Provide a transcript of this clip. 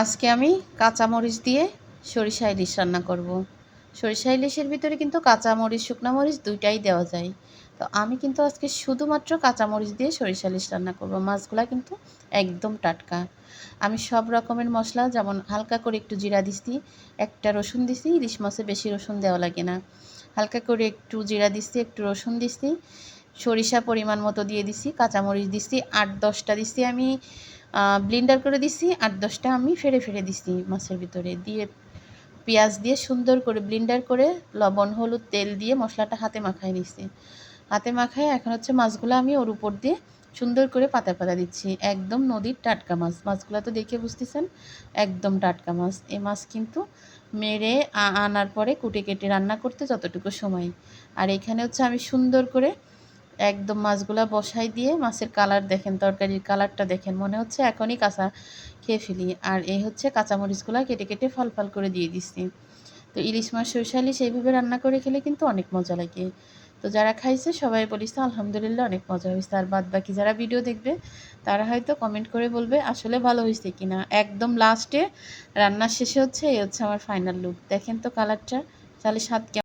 আজকে আমি কাঁচামরিচ দিয়ে সরিষা ইলিশ রান্না করব। সরিষা ইলিশের ভিতরে কিন্তু কাঁচামরিচ শুকনো মরিচ দুইটাই দেওয়া যায়। তো আমি কিন্তু আজকে শুধুমাত্র কাঁচামরিচ দিয়ে সরিষা ইলিশ রান্না করব। মাছগুলা কিন্তু একদম টাটকা। আমি সব রকমের মশলা, যেমন হালকা করে একটু জিরা দিছি, একটা রসুন দিছি, ইলিশ মাছে বেশি রসুন দেওয়া লাগে না। হালকা করে একটু জিরা দিছি, একটু রসুন দিছি, সরিষা পরিমাণ মতো দিয়ে দিছি, কাঁচামরিচ দিছি 8-10টা দিছি আমি ব্লেন্ডার করে দিছি, 8-10টা আমি ফেড়ে ফেড়ে দিছি মাছের ভিতরে দিয়ে, পেঁয়াজ দিয়ে সুন্দর করে ব্লেন্ডার করে লবণ হলুদ তেল দিয়ে মশলাটা হাতে মাখায় নিছি। হাতে মাখায় এখন হচ্ছে মাছগুলো আমি ওর উপর দিয়ে সুন্দর করে পাতা পাতা দিচ্ছি। একদম নদীর টাটকা মাছ। মাছগুলো তো দেখে বুঝতেছেন একদম টাটকা মাছ। এই মাছ কিন্তু মেরে আনার পরে কুটে কেটে রান্না করতে যতটুকু সময়। আর এখানে হচ্ছে আমি সুন্দর করে একদম মাছগুলা বসাই দিয়ে, মাছের কালার দেখেন, তরকারির কালারটা দেখেন, মনে হচ্ছে এখনই কাঁচা খেয়ে ফেলি। আর এই হচ্ছে কাঁচামরিচগুলা কেটে কেটে ফাল ফাল করে দিয়ে দিচ্ছি। তো ইলিশ মাছ সরিষা ইলিশ এইভাবে রান্না করে খেলে কিন্তু অনেক মজা লাগে। তো যারা খাইছে সবাই বলিস আলহামদুলিল্লাহ অনেক মজা হয়েছে। আর বাদ বাকি যারা ভিডিও দেখবে তারা হয়তো কমেন্ট করে বলবে আসলে ভালো হয়েছে কিনা। একদম লাস্টে রান্নার শেষে হচ্ছে এই হচ্ছে আমার ফাইনাল লুক। দেখেন তো কালারটা, তাহলে স্বাদ